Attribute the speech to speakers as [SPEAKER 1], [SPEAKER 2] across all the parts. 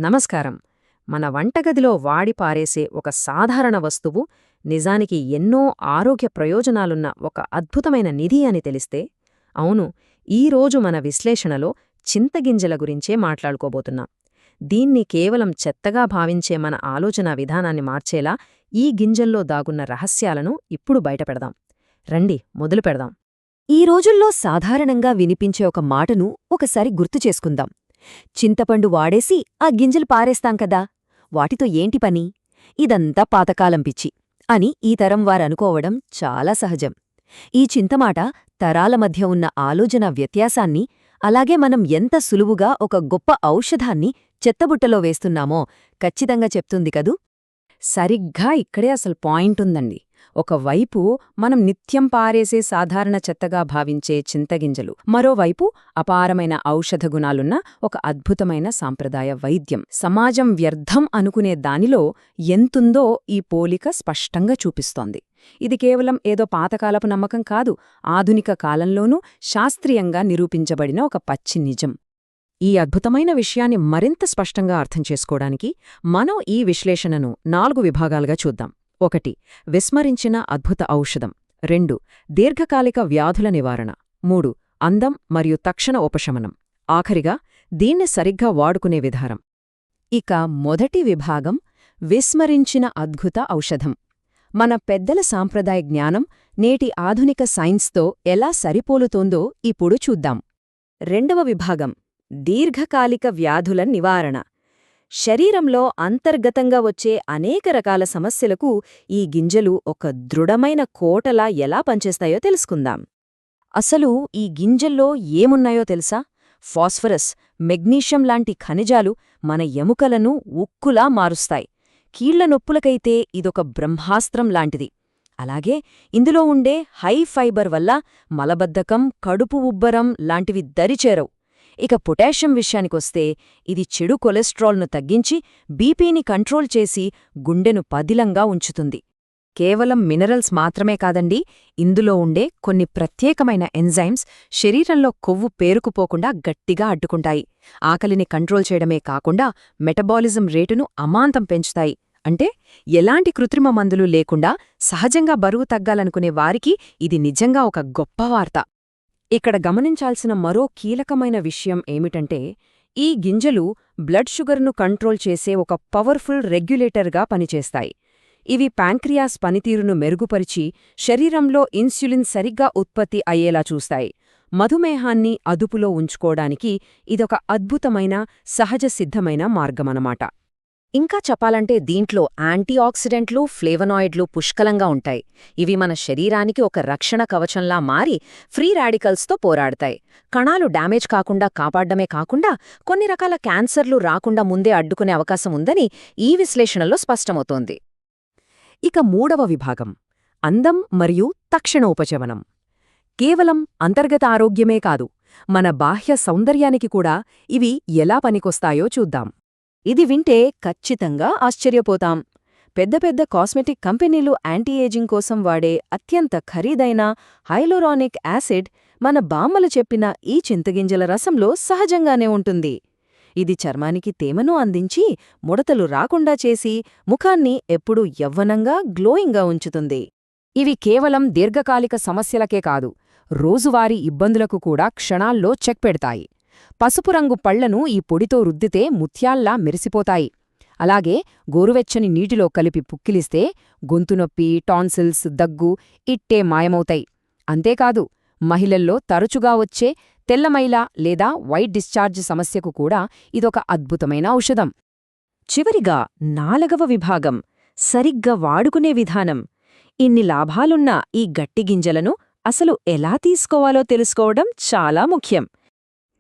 [SPEAKER 1] నమస్కారం. మన వంటగదిలో వాడి పారేసే ఒక సాధారణ వస్తువు నిజానికి ఎన్నో ఆరోగ్య ప్రయోజనాలున్న ఒక అద్భుతమైన నిధి అని తెలిస్తే, అవును, ఈరోజు మన విశ్లేషణలో చింతగింజల గురించే మాట్లాడుకోబోతున్నాం. దీన్ని కేవలం చెత్తగా భావించే మన ఆలోచనా విధానాన్ని మార్చేలా ఈ గింజల్లో దాగున్న రహస్యాలను ఇప్పుడు బయటపెడదాం. రండి, మొదలు పెడదాం.
[SPEAKER 2] ఈ రోజుల్లో సాధారణంగా వినిపించే ఒక మాటను ఒకసారి గుర్తు చేసుకుందాం. చింతపండు వాడేసి ఆ గింజలు పారేస్తాం కదా, వాటితో ఏంటి పని? ఇదంతా పాతకాలం పిచ్చి అని ఈ తరం వారనుకోవడం చాలా సహజం. ఈ చింతమాట తరాల మధ్య ఉన్న ఆలోచన వ్యత్యాసాన్ని, అలాగే మనం ఎంత సులువుగా ఒక గొప్ప ఔషధాన్ని చెత్తబుట్టలో వేస్తున్నామో ఖచ్చితంగా చెప్తుంది కదూ.
[SPEAKER 1] సరిగ్గా ఇక్కడే అసలు పాయింటుందండి. ఒకవైపు మనం నిత్యం పారేసే సాధారణ చెత్తగా భావించే చింతగింజలు, మరోవైపు అపారమైన ఔషధ గుణాలున్న ఒక అద్భుతమైన సాంప్రదాయ వైద్యం. సమాజం వ్యర్థం అనుకునే దానిలో ఎంతుందో ఈ పోలిక స్పష్టంగా చూపిస్తోంది. ఇది కేవలం ఏదో పాతకాలపు నమ్మకం కాదు, ఆధునిక కాలంలోనూ శాస్త్రీయంగా నిరూపించబడిన ఒక పచ్చి నిజం. ఈ అద్భుతమైన విషయాన్ని మరింత స్పష్టంగా అర్థం చేసుకోవడానికి మనం ఈ విశ్లేషణను 4 విభాగాలుగా చూద్దాం. 1. విస్మరించిన అద్భుత ఔషధం. 2. దీర్ఘకాలిక వ్యాధుల నివారణ. 3. అందం మరియు తక్షణ ఉపశమనం. ఆఖరిగా దీన్ని సరిగ్గా వాడుకునే విధానం. ఇక మొదటి విభాగం విస్మరించిన అద్భుత ఔషధం. మన పెద్దల సాంప్రదాయ జ్ఞానం నేటి ఆధునిక సైన్స్తో ఎలా సరిపోలుతోందో ఇప్పుడు చూద్దాం. రెండవ విభాగం దీర్ఘకాలిక వ్యాధుల నివారణ. శరీరంలో అంతర్గతంగా వచ్చే అనేక రకాల సమస్యలకు ఈ గింజలు ఒక దృఢమైన కోటలా ఎలా పనిచేస్తాయో తెలుసుకుందాం. అసలు ఈ గింజల్లో ఏమున్నాయో తెలుసా? ఫాస్ఫరస్, మెగ్నీషియం లాంటి ఖనిజాలు మన ఎముకలను ఉక్కులా మారుస్తాయి. కీళ్ల నొప్పులకైతే ఇదొక బ్రహ్మాస్త్రం లాంటిది. అలాగే ఇందులో ఉండే హై ఫైబర్ వల్ల మలబద్ధకం, కడుపు ఉబ్బరం లాంటివి దరిచేరవు. ఇక పొటాషియం విషయానికొస్తే ఇది చెడు కొలెస్ట్రాల్ను తగ్గించి బీపీని కంట్రోల్ చేసి గుండెను పదిలంగా ఉంచుతుంది. కేవలం మినరల్స్ మాత్రమే కాదండి, ఇందులో ఉండే కొన్ని ప్రత్యేకమైన ఎంజైమ్స్ శరీరంలో కొవ్వు పేరుకుపోకుండా గట్టిగా అడ్డుకుంటాయి. ఆకలిని కంట్రోల్ చేయడమే కాకుండా మెటబాలిజం రేటును అమాంతం పెంచుతాయి. అంటే ఎలాంటి కృత్రిమ మందులు లేకుండా సహజంగా బరువు తగ్గాలనుకునే వారికి ఇది నిజంగా ఒక గొప్ప వార్త. ఇక్కడ గమనించాల్సిన మరో కీలకమైన విషయం ఏమిటంటే, ఈ గింజలు బ్లడ్ షుగర్ను కంట్రోల్ చేసే ఒక పవర్ఫుల్ రెగ్యులేటర్గా పనిచేస్తాయి. ఇవి ప్యాంక్రియాస్ పనితీరును మెరుగుపరిచి శరీరంలో ఇన్సులిన్ సరిగ్గా ఉత్పత్తి అయ్యేలా చూస్తాయి. మధుమేహాన్ని అదుపులో ఉంచుకోవడానికి ఇదొక అద్భుతమైన సహజ సిద్ధమైన మార్గమనమాట. ఇంకా చెప్పాలంటే దీంట్లో యాంటీఆక్సిడెంట్లు, ఫ్లేవనాయిడ్లు పుష్కలంగా ఉంటాయి. ఇవి మన శరీరానికి ఒక రక్షణ కవచంలా మారి ఫ్రీ రాడికల్స్తో పోరాడతాయి. కణాలు డ్యామేజ్ కాకుండా కాపాడ్డమే కాకుండా కొన్ని రకాల క్యాన్సర్లు రాకుండా ముందే అడ్డుకునే అవకాశం ఉందని ఈ విశ్లేషణలో స్పష్టమవుతోంది. ఇక మూడవ విభాగం అందం మరియు తక్షణ ఉపశమనం. కేవలం అంతర్గత ఆరోగ్యమే కాదు, మన బాహ్య సౌందర్యానికి కూడా ఇవి ఎలా పనికొస్తాయో చూద్దాం. ఇది వింటే ఖచ్చితంగా ఆశ్చర్యపోతాం. పెద్ద పెద్ద కాస్మెటిక్ కంపెనీలు యాంటీ ఏజింగ్ కోసం వాడే అత్యంత ఖరీదైన హైలోరానిక్ యాసిడ్ మన బామ్మలు చెప్పిన ఈ చింతగింజల రసంలో సహజంగానే ఉంటుంది. ఇది చర్మానికి తేమను అందించి ముడతలు రాకుండా చేసి ముఖాన్ని ఎప్పుడూ యవ్వనంగా, గ్లోయింగ్గా ఉంచుతుంది. ఇవి కేవలం దీర్ఘకాలిక సమస్యలకే కాదు, రోజువారీ ఇబ్బందులకు కూడా క్షణాల్లో చెక్ పెడతాయి. పసుపు రంగు పళ్లను ఈ పొడితో రుద్దితే ముత్యాల్లా మెరిసిపోతాయి. అలాగే గోరువెచ్చని నీటిలో కలిపి పుక్కిలిస్తే గొంతునొప్పి, టాన్సిల్స్, దగ్గు ఇట్టే మాయమవుతాయి. అంతేకాదు, మహిళల్లో తరచుగా వచ్చే తెల్లమైల లేదా వైట్ డిశ్చార్జ్ సమస్యకు కూడా ఇదొక అద్భుతమైన ఔషధం. చివరిగా 4వ విభాగం సరిగ్గా వాడుకునే విధానం. ఇన్ని లాభాలున్న ఈ గట్టి గింజలను అసలు ఎలా తీసుకోవాలో తెలుసుకోవడం చాలా ముఖ్యం.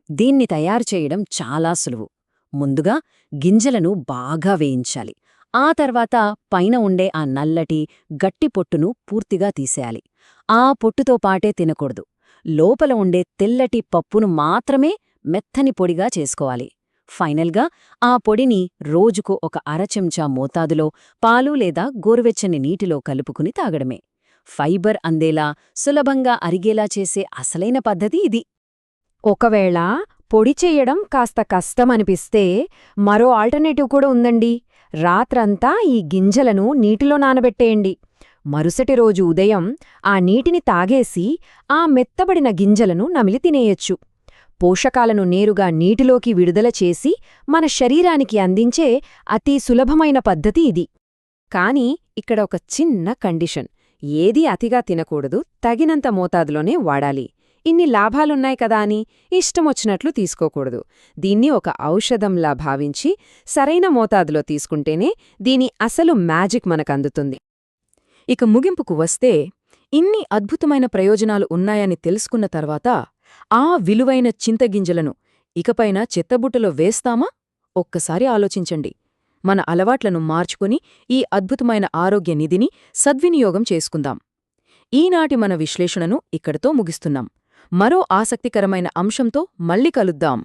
[SPEAKER 1] దీన్ని తయారు చేయడం చాలా సులువు. ముందుగా గింజలను బాగా వేయించాలి. ఆ తర్వాత పైన ఉండే ఆ నల్లటి, గట్టి పొట్టును పూర్తిగా తీసేయాలి. ఆ పొట్టుతో పాటే తినకూడదు. లోపల ఉండే తెల్లటి పప్పును మాత్రమే మెత్తని పొడిగా చేసుకోవాలి. ఫైనల్గా ఆ పొడిని రోజుకు ఒక అరచెంచా మోతాదులో పాలు లేదా గోరువెచ్చని నీటిలో కలుపుకుని తాగడమే. ఫైబర్ అందేలా, సులభంగా అరిగేలా చేసే అసలైన పద్ధతి ఇది. ఒకవేళ
[SPEAKER 2] పొడి చెయ్యడం కాస్త కష్టమనిపిస్తే మరో ఆల్టర్నేటివ్ కూడా ఉందండి. రాత్రంతా ఈ గింజలను నీటిలో నానబెట్టేయండి. మరుసటి రోజు ఉదయం ఆ నీటిని తాగేసి ఆ మెత్తబడిన గింజలను నమిలి తినేయొచ్చు. పోషకాలను నేరుగా నీటిలోకి విడుదల చేసి మన శరీరానికి అందించే అతి సులభమైన పద్ధతి ఇది.
[SPEAKER 1] కానీ ఇక్కడ ఒక చిన్న కండిషన్. ఏదీ అతిగా తినకూడదు, తగినంత మోతాదులోనే వాడాలి. ఇన్ని లాభాలున్నాయి కదా అని ఇష్టమొచ్చినట్లు తీసుకోకూడదు. దీన్ని ఒక ఔషధంలా భావించి సరైన మోతాదులో తీసుకుంటేనే దీని అసలు మ్యాజిక్ మనకందుతుంది. ఇక ముగింపుకు వస్తే, ఇన్ని అద్భుతమైన ప్రయోజనాలు ఉన్నాయని తెలుసుకున్న తర్వాత ఆ విలువైన చింతగింజలను ఇకపైన చెత్తబుట్టలో వేస్తామా? ఒక్కసారి ఆలోచించండి. మన అలవాట్లను మార్చుకుని ఈ అద్భుతమైన ఆరోగ్య నిధిని సద్వినియోగం చేసుకుందాం. ఈనాటి మన విశ్లేషణను ఇక్కడితో ముగిస్తున్నాం. మరో ఆసక్తికరమైన అంశంతో మళ్ళీ కలుద్దాం.